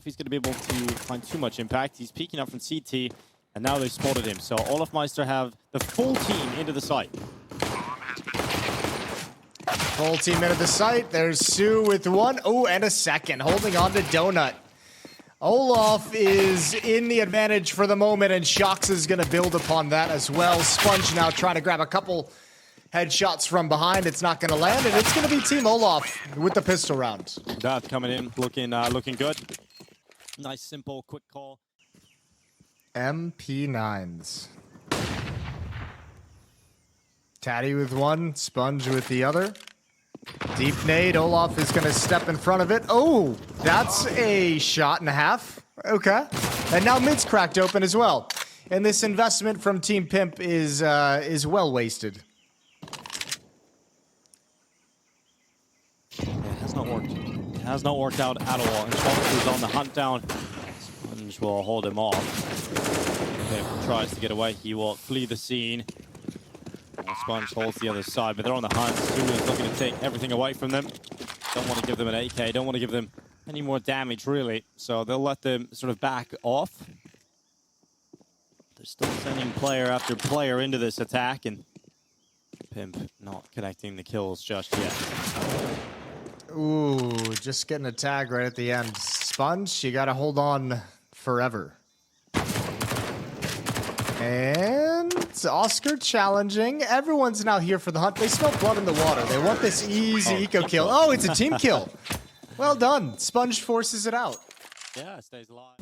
if he's going to be able to find too much impact. He's peeking up from CT, and now they've spotted him. So olofmeister have the full team into the site. Full team into the site. There's Sue with one. Oh, and a second. Holding on to Donut. Olof is in the advantage for the moment, and Shox is going to build upon that as well. Sponge now trying to grab a couple headshots from behind. It's not going to land, and it's going to be Team Olaf with the pistol round. That coming in, looking good. Nice, simple, quick call. MP9s. Taddy with one, Sponge with the other. Deep nade, Olaf is going to step in front of it. Oh, that's a shot and a half. Okay. And now mid's cracked open as well. And this investment from Team Pimp is well wasted. It has not worked. It has not worked out at all. And Shox is on the hunt down. Sponge will hold him off. Pimp tries to get away. He will flee the scene. Sponge holds the other side, but they're on the hunt. Sue is looking to take everything away from them. Don't want to give them an AK, don't want to give them any more damage, really. So they'll let them sort of back off. They're still sending player after player into this attack, and Pimp not connecting the kills just yet. Ooh, just getting a tag right at the end. Sponge, you got to hold on forever. And Oscar challenging. Everyone's now here for the hunt. They smell blood in the water. They want this easy eco kill. Oh, it's a team kill. Well done. Sponge forces it out. Yeah, it stays alive.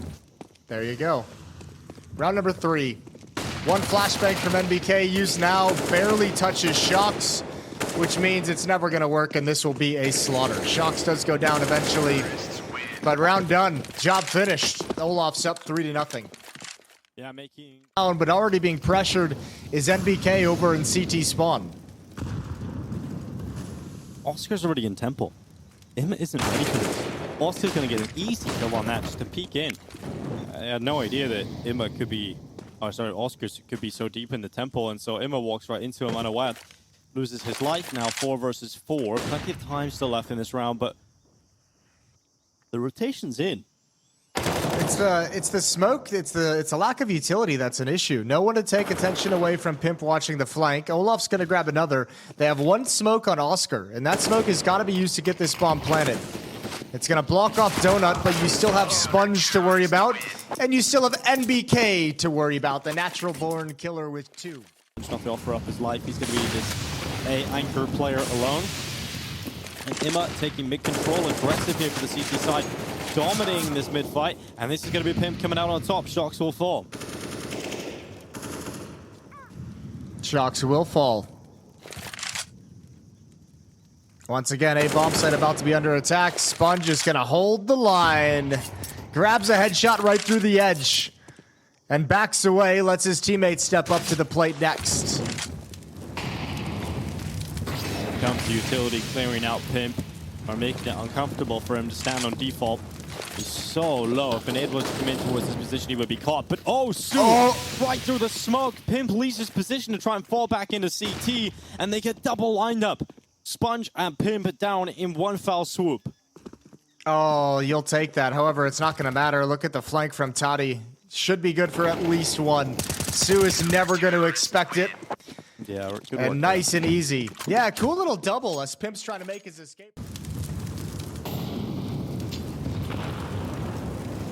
There you go. Round number 3. One flashbang from NBK used now. Barely touches Shox, which means it's never going to work, and this will be a slaughter. Shox does go down eventually, but round done. Job finished. Olaf's up 3-0. Yeah, making... But already being pressured is NBK over in CT spawn. Oscar's already in Temple. Emma isn't ready for this. Oscar's going to get an easy kill on that just to peek in. I had no idea that Emma could be... Oh, sorry, Oscar could be so deep in the Temple, and so Emma walks right into him unaware. Loses his life now, 4 versus 4. Plenty of time still left in this round, but the rotation's in. It's the smoke. It's a lack of utility that's an issue. No one to take attention away from Pimp watching the flank. Olaf's going to grab another. They have one smoke on Oscar, and that smoke has got to be used to get this bomb planted. It's going to block off Donut, but you still have Sponge to worry about, and you still have NBK to worry about, the natural-born killer with 2. Not to offer up his life. He's going to be this anchor player alone. And Emma taking mid control, aggressive here for the CT side, dominating this mid fight, and this is going to be Pimp coming out on top. Shox will fall. Shox will fall. Once again, a bomb site about to be under attack. Sponge is going to hold the line. Grabs a headshot right through the edge. And backs away, lets his teammate step up to the plate next. Comes to utility, clearing out Pimp, or making it uncomfortable for him to stand on default. He's so low. If an Ed was to come in towards his position, he would be caught. But oh, Sue, right through the smoke. Pimp leaves his position to try and fall back into CT, and they get double lined up. Sponge and Pimp down in one foul swoop. Oh, you'll take that. However, it's not going to matter. Look at the flank from Toddy. Should be good for at least one. Sue is never going to expect it. Yeah, good and work, nice and easy. Yeah, cool little double as Pimp's trying to make his escape.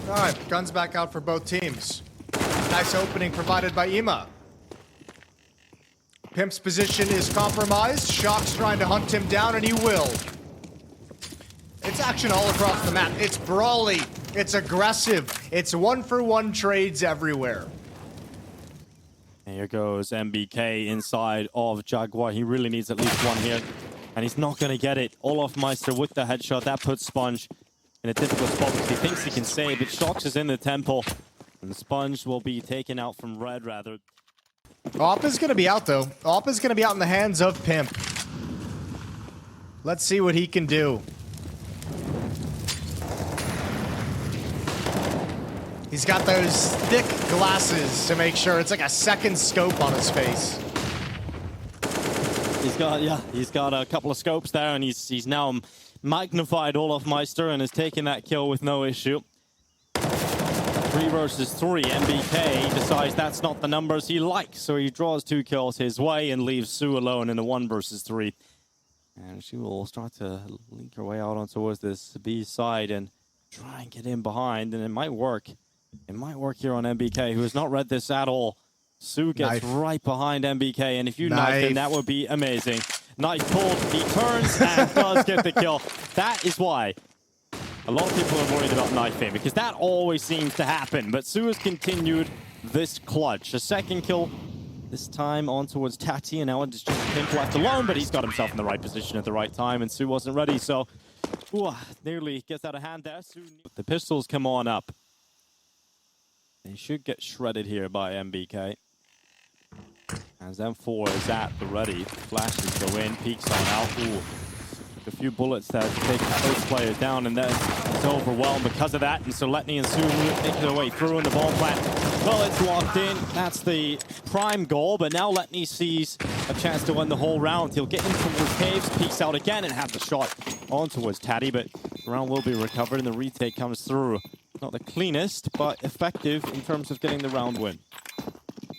All right, guns back out for both teams. Nice opening provided by Ema. Pimp's position is compromised. Shox trying to hunt him down, and he will. It's action all across the map. It's brawly. It's aggressive. It's one-for-one trades everywhere. And here goes MBK inside of Jaguar. He really needs at least one here, and he's not going to get it. olofmeister with the headshot. That puts Sponge in a difficult spot because he thinks he can save, but Shox is in the Temple, and Sponge will be taken out from red, rather. Op is going to be out, though. Op is going to be out in the hands of Pimp. Let's see what he can do. He's got those thick glasses to make sure it's like a second scope on his face. He's got a couple of scopes there, and he's now magnified olofmeister and has taken that kill with no issue. 3 versus 3. MBK decides that's not the numbers he likes, so he draws 2 kills his way and leaves Sue alone in a 1 versus 3. And she will start to link her way out on towards this B side and try and get in behind, and it might work. It might work here on MBK, who has not read this at all. Sue gets right behind MBK, and if you knife him, that would be amazing. Knife pulled, he turns and does get the kill. That is why a lot of people are worried about knifing, because that always seems to happen. But Sue has continued this clutch. A second kill, this time on towards Tati, and now it's just Pimp left alone, but he's got himself in the right position at the right time, and Sue wasn't ready, so nearly gets out of hand there. The pistols come on up. They should get shredded here by MBK. As M4 is at the ready. Flashes go in, peeks on out. Ooh. A few bullets that take those players down, and then it's overwhelmed because of that. And so Letney and Sue make their way through in the bomb plant. Well, it's locked in. That's the prime goal, but now Letney sees a chance to win the whole round. He'll get into the caves, peeks out again, and have the shot on towards Taddy, but the round will be recovered, and the retake comes through. Not the cleanest, but effective in terms of getting the round win.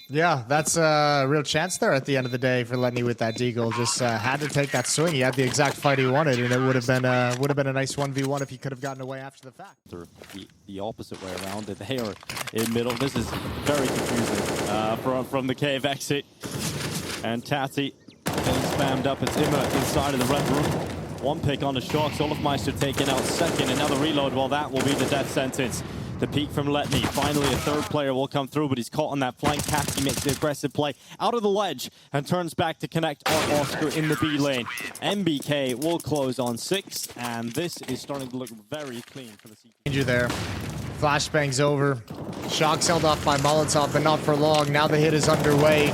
Yeah, that's a real chance there at the end of the day for Letney with that deagle. Just had to take that swing. He had the exact fight he wanted, and it would have been a nice 1v1 if he could have gotten away after the fact. The opposite way around. They are in middle. This is very confusing from the cave exit. And Tati getting spammed up. It's Emma inside of the red room. One pick on the shocks. olofmeister taken out second. And now the reload. Well, that will be the death sentence. The peek from Letney. Finally, a third player will come through, but he's caught on that flank. Tati makes the aggressive play out of the ledge and turns back to connect on Oscar in the B lane. MBK will close on 6, and this is starting to look very clean for the CT. Danger there. Flashbang's over. Shock's held off by Molotov, but not for long. Now the hit is underway.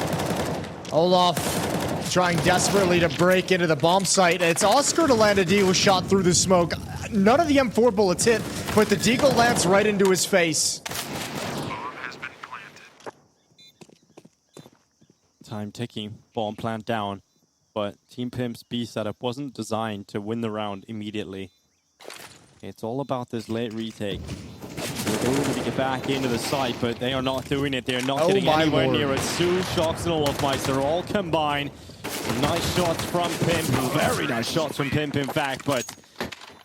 Olof trying desperately to break into the bomb site. It's Oscar to land a deagle shot through the smoke. None of the M4 bullets hit, but the deagle lands right into his face. Time ticking, bomb plant down, but Team Pimp's B setup wasn't designed to win the round immediately. It's all about this late retake. They're going to get back into the site, but they are not doing it. They're not getting anywhere near it. Sue, Shocks, and olofmeister all combined. Some nice shots from Pimp, very nice shots from Pimp, in fact, but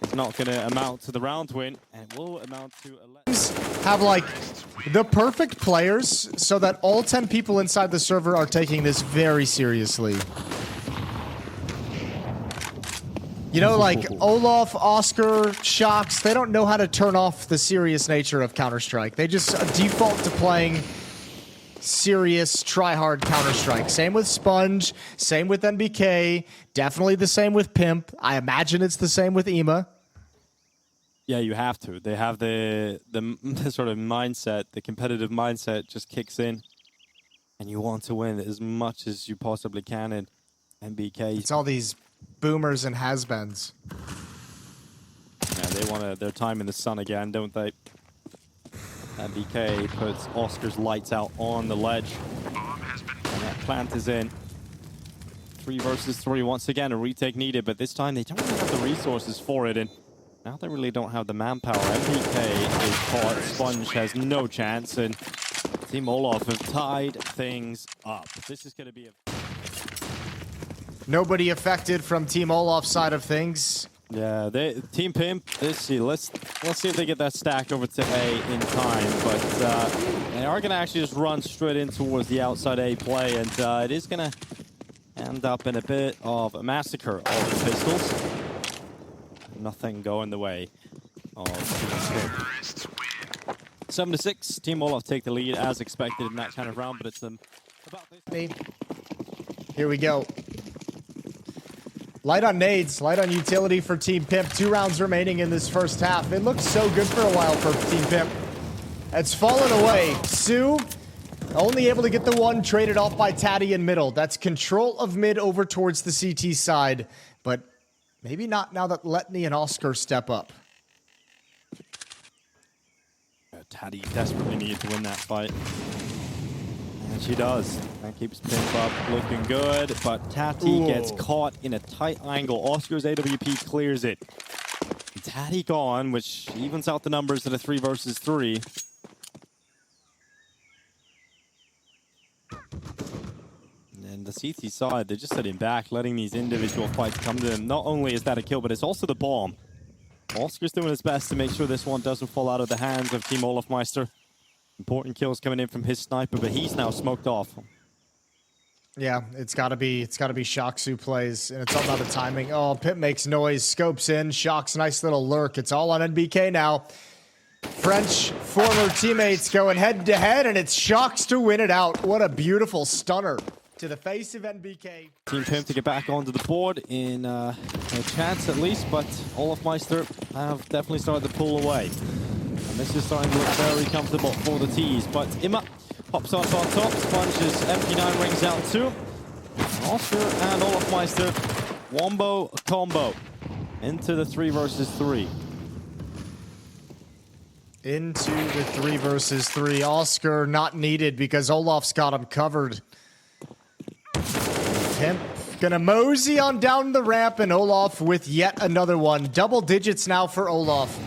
it's not going to amount to the round win, and it will amount to a... Have, like, the perfect players so that all 10 people inside the server are taking this very seriously. You know, like, Olof, Oscar, Shocks, they don't know how to turn off the serious nature of Counter-Strike. They just default to playing serious, try-hard Counter-Strike. Same with Sponge, same with NBK, definitely the same with Pimp. I imagine it's the same with Ema. Yeah, you have to. They have the sort of mindset, the competitive mindset just kicks in, and you want to win as much as you possibly can. And NBK, it's all these boomers and has-beens. Yeah, they want their time in the sun again, don't they? NBK puts Oscar's lights out on the ledge, and that plant is in. 3 versus 3 once again, a retake needed, but this time they don't really have the resources for it, and now they really don't have the manpower. MBK is caught, Sponge has no chance, and Team Olof have tied things up. This is going to be a... Nobody affected from Team Olof's side of things. Yeah, Team Pimp, let's see if they get that stack over to A in time, but they are going to actually just run straight in towards the outside A play, and it is going to end up in a bit of a massacre of the pistols. Nothing going the way of Team Pimp. 7-6, Team Olof take the lead as expected in that kind of round, but it's about this. Here we go. Light on nades, light on utility for Team Pimp. 2 rounds remaining in this first half. It looked so good for a while for Team Pimp. It's fallen away. Sue, only able to get the one, traded off by Taddy in middle. That's control of mid over towards the CT side, but maybe not now that Letney and Oscar step up. Taddy desperately needed to win that fight. And she does. That keeps Pimp up looking good, but Tati gets caught in a tight angle. Oscar's AWP clears it. Tati gone, which evens out the numbers at a 3 versus 3. And the CT side, they're just sitting back, letting these individual fights come to them. Not only is that a kill, but it's also the bomb. Oscar's doing his best to make sure this one doesn't fall out of the hands of Team olofmeister. Important kills coming in from his sniper, but he's now smoked off. Yeah, it's gotta be Shox who plays, and it's all about the timing. Oh, Pimp makes noise, scopes in, Shox, nice little lurk. It's all on NBK now. French former teammates going head to head, and it's Shox to win it out. What a beautiful stunner to the face of NBK. Team Pimp to get back onto the board in a chance at least, but olofmeister have definitely started to pull away. And this is starting to look very comfortable for the T's, but Imma pops off on top, Sponge's MP9 rings out too. Oscar and olofmeister, wombo combo into the 3 versus 3. Into the 3 versus 3. Oscar not needed because Olof's got him covered. Pimp gonna mosey on down the ramp, and Olof with yet another one. Double digits now for Olof.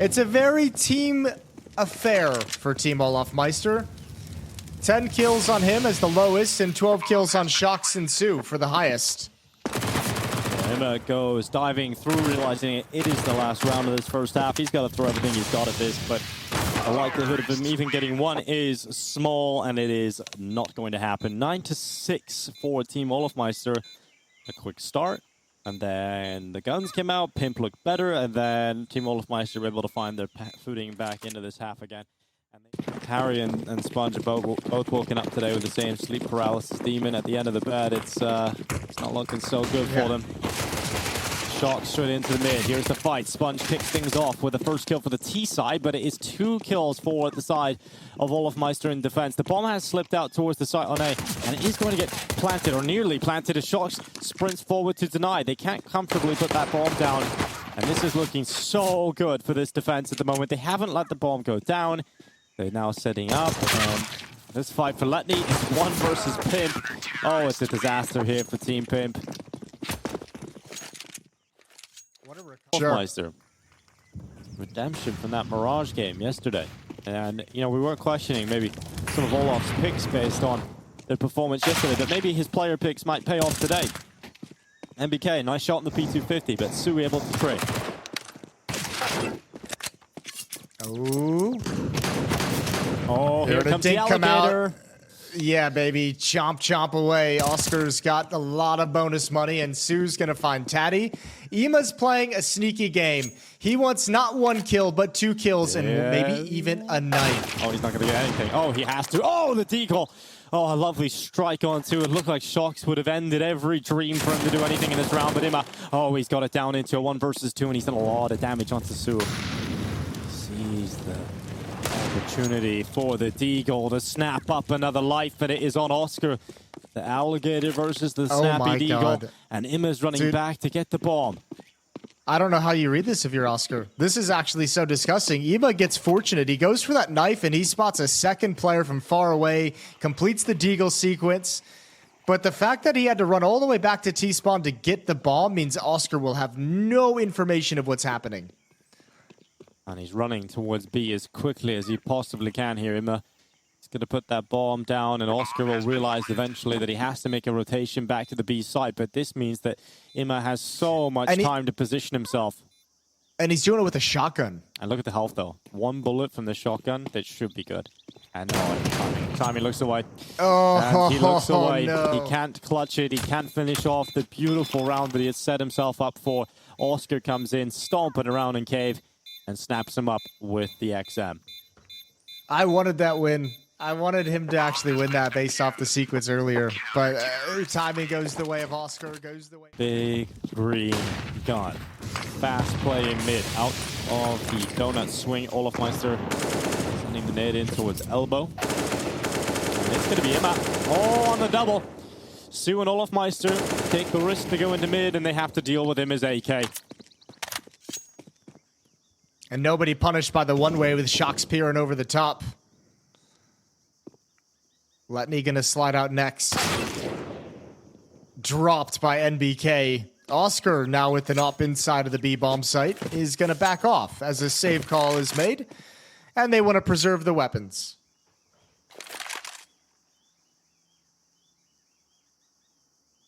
It's a very team affair for Team olofmeister. 10 kills on him as the lowest, and 12 kills on Shox and Sue for the highest. Imma goes diving through, realizing it is the last round of this first half. He's got to throw everything he's got at this, but the likelihood of him even getting one is small, and it is not going to happen. 9-6 for Team olofmeister. A quick start, and then the guns came out. Pimp looked better, and then Team olofmeister were able to find their footing back into this half again. Harry and Sponge are both woken up today with the same sleep paralysis demon at the end of the bed. It's not looking so good for them. Shock straight into the mid. Here's the fight. Sponge kicks things off with the first kill for the T side, but it is 2 kills for the side of olofmeister in defense. The bomb has slipped out towards the side on A, and it is going to get planted, or nearly planted, as Shock sprints forward to deny. They can't comfortably put that bomb down, and this is looking so good for this defense at the moment. They haven't let the bomb go down. They're now setting up, and this fight for leikkeet is 1 versus Pimp. Oh, it's a disaster here for Team Pimp. What a olofmeister. Redemption from that Mirage game yesterday. And, you know, we weren't questioning maybe some of Olof's picks based on their performance yesterday, but maybe his player picks might pay off today. NBK, nice shot in the P250, but Sue able to trade. Oh. Oh, here comes the alligator. Yeah, baby. Chomp, chomp away. Oscar's got a lot of bonus money, and Sue's going to find Tatty. Ima's playing a sneaky game. He wants not 1 kill, but 2 kills, and maybe even a knife. Oh, he's not going to get anything. Oh, he has to. Oh, the deagle. Oh, a lovely strike onto it. Looked like Shox would have ended every dream for him to do anything in this round, but Imma, oh, he's got it down into a 1 versus 2, and he's done a lot of damage onto Sue. Sees the opportunity for the deagle to snap up another life, and it is on Oscar. The alligator versus the snappy deagle, and Imma's running back to get the bomb. I don't know how you read this if you're Oscar. This is actually so disgusting. Ima gets fortunate. He goes for that knife, and he spots a second player from far away, completes the deagle sequence. But the fact that he had to run all the way back to T-spawn to get the bomb means Oscar will have no information of what's happening. And he's running towards B as quickly as he possibly can here. Imma is going to put that bomb down, and Oscar will realize eventually that he has to make a rotation back to the B side. But this means that Imma has so much time to position himself. And he's doing it with a shotgun. And look at the health, though. 1 bullet from the shotgun. That should be good. And Tommy looks away. Oh, and he looks away. No. He can't clutch it. He can't finish off the beautiful round that he had set himself up for. Oscar comes in, stomping around in cave, and snaps him up with the XM. I wanted that win. I wanted him to actually win that based off the sequence earlier. But timing goes the way of Oscar, goes the way... Big green gun. Fast play in mid. Out of the donut swing. olofmeister sending the nade in towards elbow. And it's going to be Imma. Oh, on the double. Sue and olofmeister take the risk to go into mid, and they have to deal with him as AK. And nobody punished by the one-way with Shox peering over the top. leikkeet gonna slide out next. Dropped by NBK. Oscar, now with an op inside of the B-bomb site, is gonna back off as a save call is made. And they want to preserve the weapons.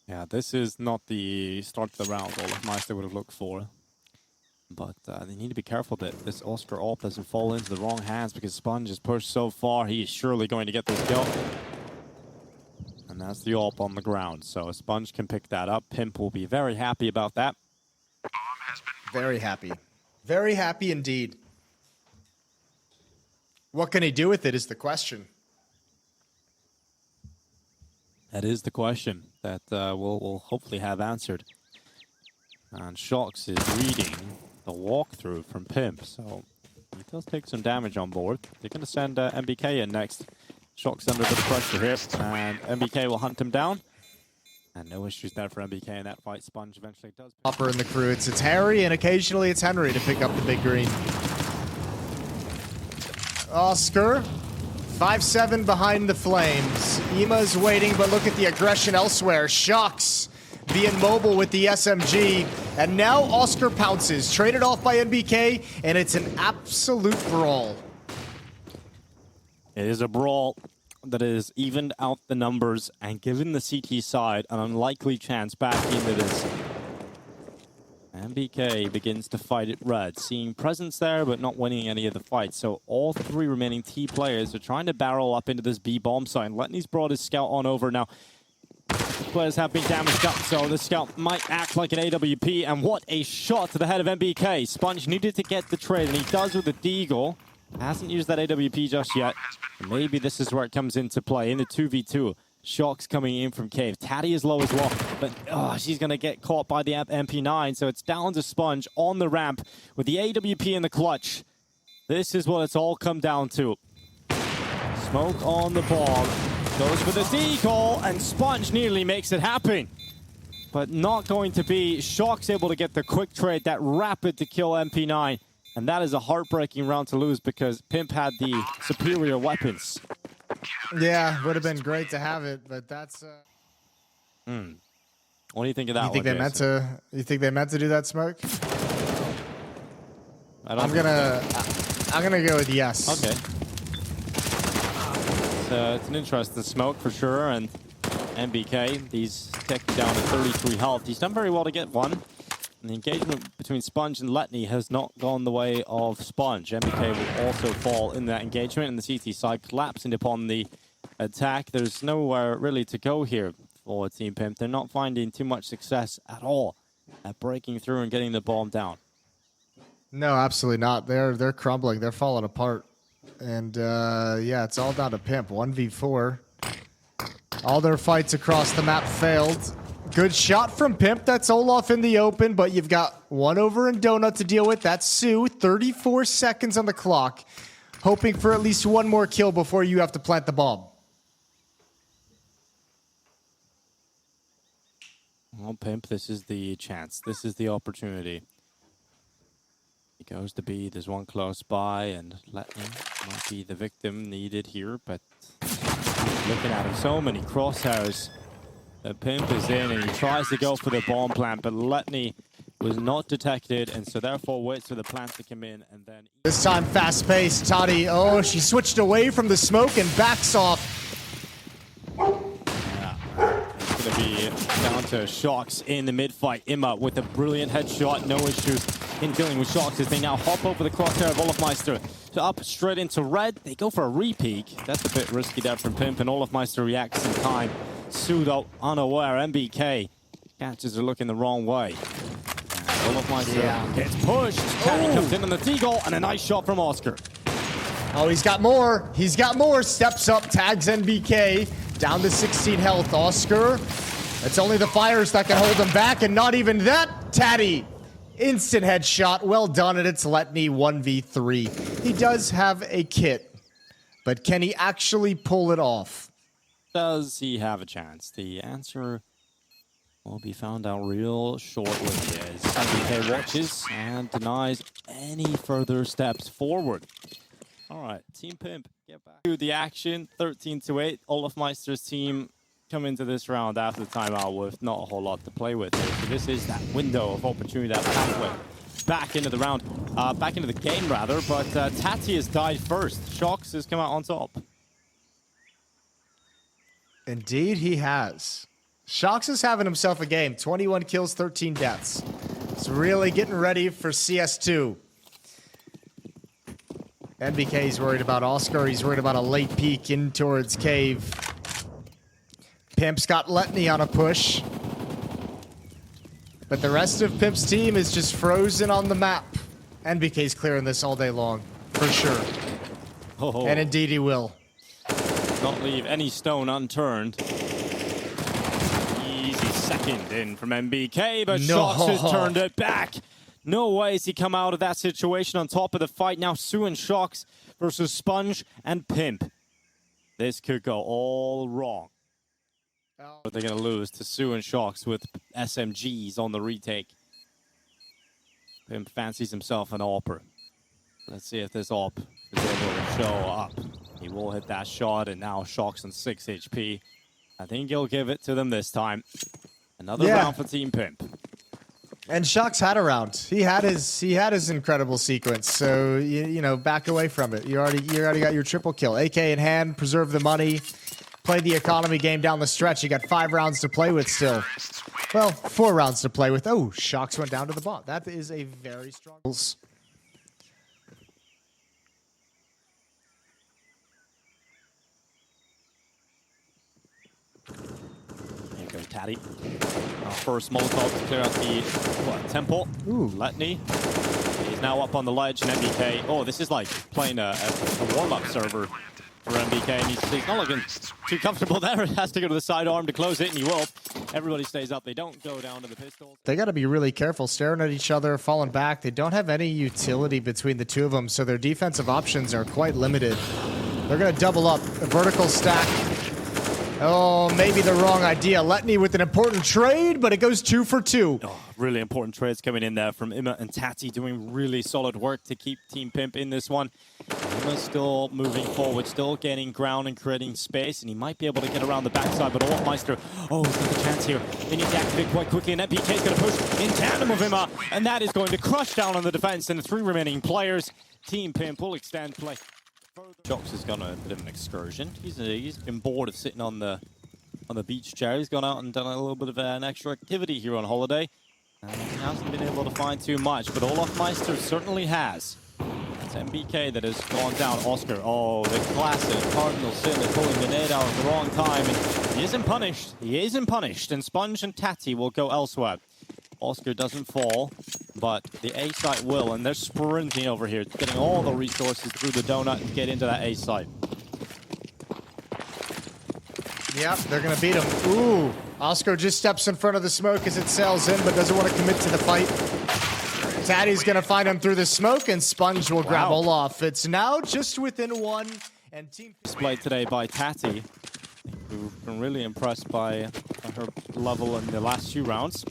Yeah, this is not the start of the round olofmeister would have looked for. But they need to be careful that this Oscar AWP doesn't fall into the wrong hands, because Sponge is pushed so far, he is surely going to get this kill. And that's the AWP on the ground, so Sponge can pick that up. Pimp will be very happy about that. Very happy. Very happy indeed. What can he do with it is the question. That is the question that we'll hopefully have answered. And Shox is reading the walkthrough from Pimp, so he does take some damage on board. They're going to send MBK in next. Shox under a bit of pressure here, and MBK will hunt him down. And no issues there for MBK in that fight. Sponge eventually does. Hopper in the crew. It's Harry, and occasionally it's Henry to pick up the big green. Oscar, 5-7 behind the flames. Ema's waiting, but look at the aggression elsewhere. Shox being mobile with the SMG. And now Oscar pounces. Traded off by NBK, and it's an absolute brawl. It is a brawl that has evened out the numbers and given the CT side an unlikely chance back into this. MBK begins to fight it red, seeing presence there but not winning any of the fights. So all three remaining T players are trying to barrel up into this B bomb site. Letney's brought his scout on over now. Players have been damaged up, so the scout might act like an AWP. And what a shot to the head of MBK. Sponge needed to get the trade, and he does with the deagle. Hasn't used that AWP just yet. Maybe this is where it comes into play in the 2v2. Shox coming in from Cave. Taddy is low as well, but she's going to get caught by the MP9, so it's down to Sponge on the ramp with the AWP in the clutch. This is what it's all come down to. Smoke on the bomb. Goes for the deagle, and Sponge nearly makes it happen. But not going to be. Shox able to get the quick trade, that rapid to kill MP9. And that is a heartbreaking round to lose because Pimp had the superior weapons. Yeah, would have been great to have it, but that's... What do you think of that you think one, they meant to? You think they meant to do that, Smoke? I'm gonna go with yes. Okay. It's an interesting smoke for sure, and MBK, he's taken down to 33 health. He's done very well to get one. And the engagement between Sponge and Letney has not gone the way of Sponge. MBK will also fall in that engagement, and the CT side collapsing upon the attack. There's nowhere really to go here for Team Pimp. They're not finding too much success at all at breaking through and getting the bomb down. No, absolutely not. They're crumbling. They're falling apart. And yeah, it's all down to Pimp. 1v4. All their fights across the map failed. Good shot from Pimp. That's Olof in the open, but you've got one over in Donut to deal with. That's Sue. 34 seconds on the clock. Hoping for at least one more kill before you have to plant the bomb. Well, Pimp, this is the chance. This is the opportunity. He goes to B. There's one close by, and Letney might be the victim needed here, but looking at him, so many crosshairs. The Pimp is in, and he tries to go for the bomb plant, but Letney was not detected, and so therefore waits for the plant to come in, and then... This time fast-paced. Toddy, oh, she switched away from the smoke and backs off. Yeah, it's going to be down to Shox in the mid-fight. Imma with a brilliant headshot, no issues in dealing with Shox as they now hop over the crosshair of olofmeister. So up straight into red, they go for a re-peek. That's a bit risky there from Pimp, and olofmeister reacts in time. Pseudo unaware. MBK catches are looking the wrong way. olofmeister gets pushed. Taddy comes in on the deagle, and a nice shot from Oscar. Oh, he's got more. He's got more. Steps up, tags NBK. Down to 16 health. Oscar. It's only the fires that can hold him back, and not even that. Taddy. Instant headshot. Well done, and it's Letney 1v3. He does have a kit, but can he actually pull it off? Does he have a chance? The answer will be found out real shortly as MBK watches and denies any further steps forward. All right, Team Pimp, get back to the action. 13-8. olofmeister's team come into this round after the timeout with not a whole lot to play with. So this is that window of opportunity, that pathway back into the round, back into the game rather. But Tati has died first. Shox has come out on top. Indeed, he has. Shox is having himself a game. 21 kills, 13 deaths. He's really getting ready for CS2. NBK's worried about Oscar. He's worried about a late peek in towards Cave. Pimp's got Letney on a push. But the rest of Pimp's team is just frozen on the map. NBK's clearing this all day long, for sure. Oh. And indeed he will. Not leave any stone unturned. Easy second in from MBK, but No. Shox has turned it back. No way has he come out of that situation on top of the fight. Now Sue and Shox versus Sponge and Pimp. This could go all wrong. But they're going to lose to Sue and Shox with SMGs on the retake. Pimp fancies himself an AWPer. Let's see if this AWP is able to show up. He will hit that shot, and now Shox on 6 HP. I think he'll give it to them this time. Another round for Team Pimp. And Shox had a round. He had his incredible sequence. So you know, back away from it. You already got your triple kill. AK in hand, preserve the money, play the economy game down the stretch. You got 5 rounds to play with still. Well, 4 rounds to play with. Oh, Shox went down to the bot. That is a very strong. There goes Taddy. First Molotov to clear out the temple. Ooh. Letney. He's now up on the ledge, and MBK. Oh, this is like playing a warm-up server for MBK, and he's not looking too comfortable there. He has to go to the sidearm to close it, and he will. Everybody stays up. They don't go down to the pistols. They got to be really careful, staring at each other, falling back. They don't have any utility between the two of them, so their defensive options are quite limited. They're going to double up. A vertical stack. Oh, maybe the wrong idea. Letney with an important trade, but it goes 2 for 2. Oh, really important trades coming in there from Ima and Tati, doing really solid work to keep Team Pimp in this one. Ima's still moving forward, still gaining ground and creating space, and he might be able to get around the backside, but olofmeister, oh, he's got the chance here. They need to activate quite quickly, and MBK's going to push in tandem with Ima, and that is going to crush down on the defense, and the 3 remaining players. Team Pimp will extend play. Shox has gone on a bit of an excursion. He's been bored of sitting on the beach chair. He's gone out and done a little bit of an extra activity here on holiday. He hasn't been able to find too much, but olofmeister certainly has. It's MBK that has gone down. Oscar, oh, the classic Cardinal sin of pulling the nade out at the wrong time. And he isn't punished. He isn't punished, and Sponge and Tati will go elsewhere. Oscar doesn't fall, but the A site will, and they're sprinting over here, getting all the resources through the donut and get into that A site. Yep, they're going to beat him. Ooh, Oscar just steps in front of the smoke as it sails in, but doesn't want to commit to the fight. Taddy's going to find him through the smoke, and Sponge will grab Olof. It's now just within 1, and Team... Displayed today by Tati, who've been really impressed by her level in the last few rounds.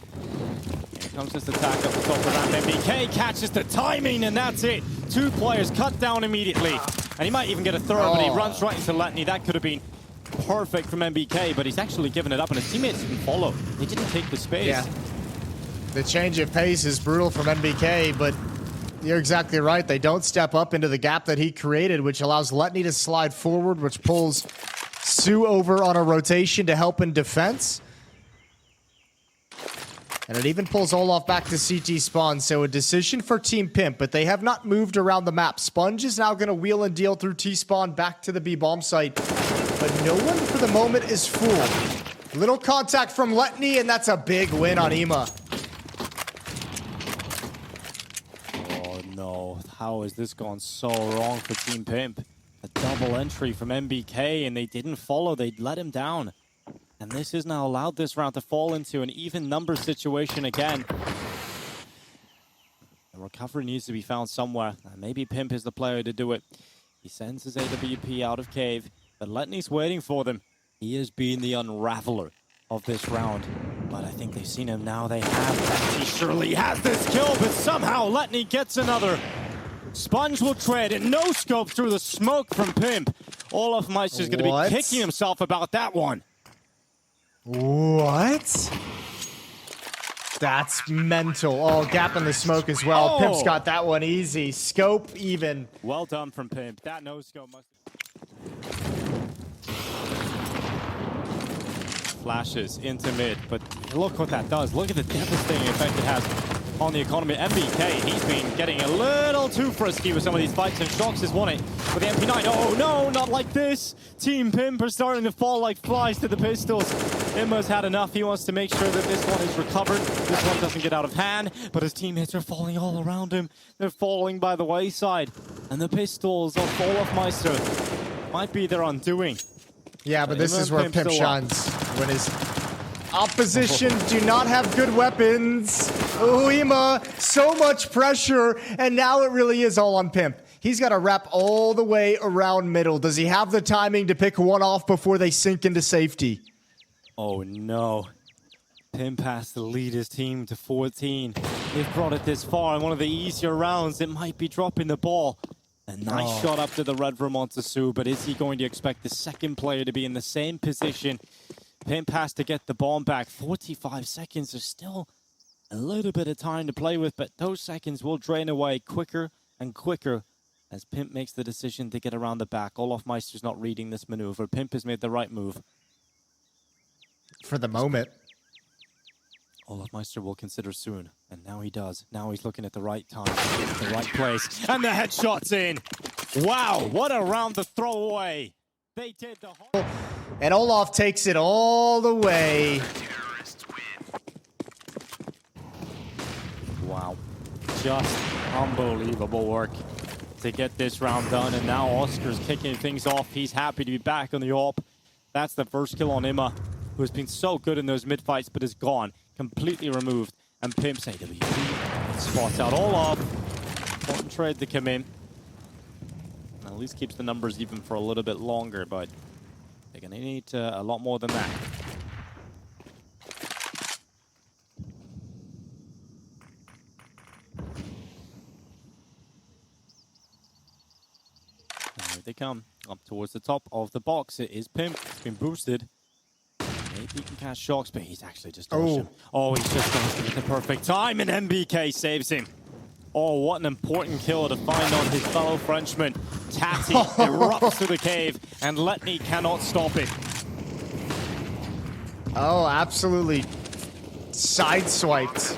Here comes this attack up the top of the round. MBK catches the timing, and that's it. 2 players cut down immediately. And he might even get a third, but he runs right into Letney. That could have been perfect from MBK, but he's actually given it up, and his teammates didn't follow. They didn't take the space. Yeah. The change of pace is brutal from MBK, but you're exactly right. They don't step up into the gap that he created, which allows Letney to slide forward, which pulls Sue over on a rotation to help in defense. And it even pulls Olof back to CT spawn, so a decision for Team Pimp, but they have not moved around the map. Sponge is now going to wheel and deal through T-spawn back to the B-bomb site, but no one for the moment is fooled. Little contact from Letney, and that's a big win on Ima. Oh no, how has this gone so wrong for Team Pimp? A double entry from MBK, and they didn't follow, they let him down. And this has now allowed this round to fall into an even number situation again. The recovery needs to be found somewhere. Maybe Pimp is the player to do it. He sends his AWP out of cave, but Letney's waiting for them. He has been the unraveler of this round. But I think they've seen him now. They have. He surely has this kill, but somehow Letney gets another. Sponge will trade and no scope through the smoke from Pimp. olofmeister's going to be kicking himself about that one. What? That's mental. Oh, gap in the smoke as well. Oh. Pimp's got that one easy. Scope even. Well done from Pimp. That no scope must... flashes into mid, but look what that does. Look at the devastating effect it has on the economy. MBK, he's been getting a little too frisky with some of these fights, and Shox has won it with the MP9. Oh no, not like this. Team Pimp are starting to fall like flies to the pistols. Imma's had enough. He wants to make sure that this one is recovered. This one doesn't get out of hand, but his teammates are falling all around him. They're falling by the wayside, and the pistols of olofmeister might be their undoing. Yeah, but this is where Pimp shines. When his opposition do not have good weapons. Oh, Ema, so much pressure, and now it really is all on Pimp. He's got to wrap all the way around middle. Does he have the timing to pick one off before they sink into safety? Oh no. Pimp has to lead his team to 14. They've brought it this far in one of the easier rounds. It might be dropping the ball. A nice shot up to the red room onto Su, but is he going to expect the second player to be in the same position? Pimp has to get the bomb back. 45 seconds. There's still a little bit of time to play with, but those seconds will drain away quicker and quicker as Pimp makes the decision to get around the back. olofmeister's not reading this maneuver. Pimp has made the right move. For the moment. olofmeister will consider soon, and now he does. Now he's looking at the right time, the right place, and the headshot's in. Wow, what a round to throw away. They did the whole... And Olof takes it all the way. Wow, just unbelievable work to get this round done, and now Oscar's kicking things off. He's happy to be back on the AWP. That's the first kill on Imma, who has been so good in those mid-fights, but is gone, completely removed. And Pimp's AWP spots out Olof. Important trade to come in. And at least keeps the numbers even for a little bit longer, but they're going to need a lot more than that. And here they come, up towards the top of the box. It is Pimp. It's been boosted. Maybe he can catch Shox, but he's actually just dodged him. Oh, he's just dodged him at the perfect time, and MBK saves him. Oh, what an important kill to find on his fellow Frenchman. Tati erupts through the cave, and leikkeet cannot stop it. Oh, absolutely sideswiped.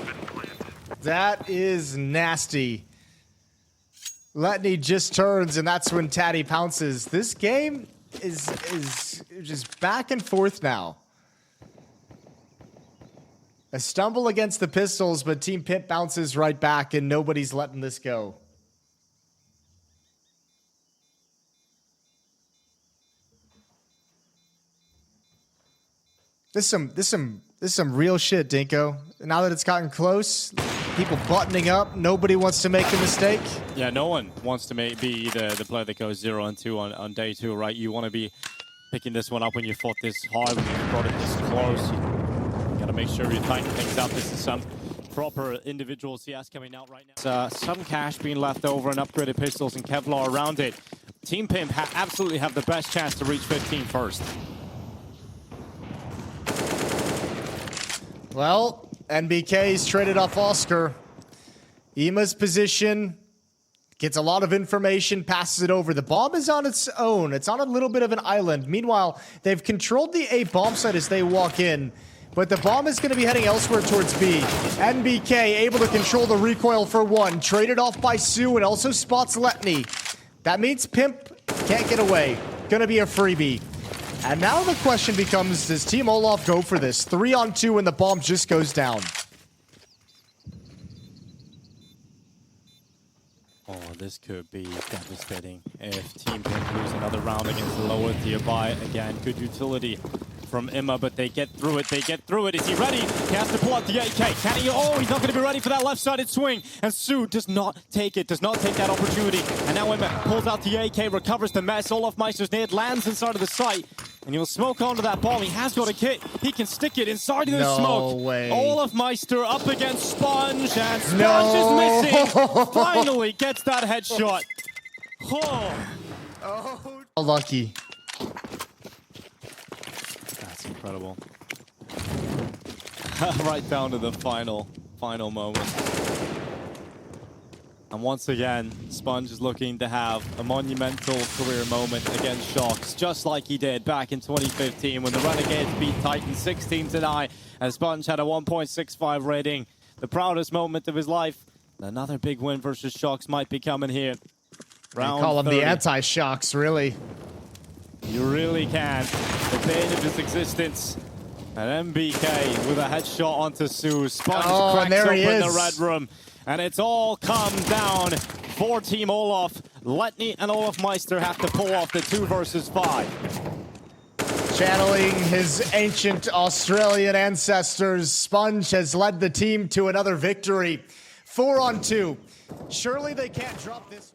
That is nasty. leikkeet just turns, and that's when Tati pounces. This game is just back and forth now. A stumble against the pistols, but Team Pimp bounces right back, and nobody's letting this go. This is some real shit, Dinko. Now that it's gotten close, people buttoning up. Nobody wants to make a mistake. Yeah, no one wants to be the player that goes 0 and 2 on day 2, right? You want to be picking this one up when you fought this hard, when you brought it this close. You gotta make sure you tighten things up. This is some proper individual CS coming out right now. Some cash being left over and upgraded pistols and Kevlar around it. Team Pimp absolutely have the best chance to reach 15 first. Well, NBK's traded off Oscar. Ema's position gets a lot of information, passes it over. The bomb is on its own. It's on a little bit of an island. Meanwhile, they've controlled the A bomb site as they walk in. But the bomb is going to be heading elsewhere towards B. NBK able to control the recoil for one. Traded off by Su and also spots leikkeet. That means Pimp can't get away. Going to be a freebie. And now the question becomes, does Team Olof go for this? 3 on 2 and the bomb just goes down. Oh, this could be devastating if Team Pimp lose another round against the lower tier buy. Again, good utility from Imma, but they get through it. They get through it. Is he ready? He has to pull out the AK. Can he? Oh, he's not going to be ready for that left-sided swing. And Su does not take it, does not take that opportunity. And now Imma pulls out the AK, recovers the mess. olofmeister's nade lands inside of the site. And he'll smoke onto that bomb. He has got a kit. He can stick it inside of the smoke. No way. olofmeister up against Sponge, and Sponge is missing. Finally gets that headshot. Oh, lucky. That's incredible. Right down to the final moment. And once again, Sponge is looking to have a monumental career moment against Shox, just like he did back in 2015 when the Renegades beat Titan 16-9, and Sponge had a 1.65 rating. The proudest moment of his life. Another big win versus Shox might be coming here. Round Call him 30. the anti-Shocks, really. You really can. The bane of his existence. And MBK with a headshot onto Sue. Sponge cracks there open he the is. red room. And it's all come down for Team Olof. leikkeet and olofmeister have to pull off the 2 versus 5. Channeling his ancient Australian ancestors, Sponge has led the team to another victory. 4-on-2. Surely they can't drop this.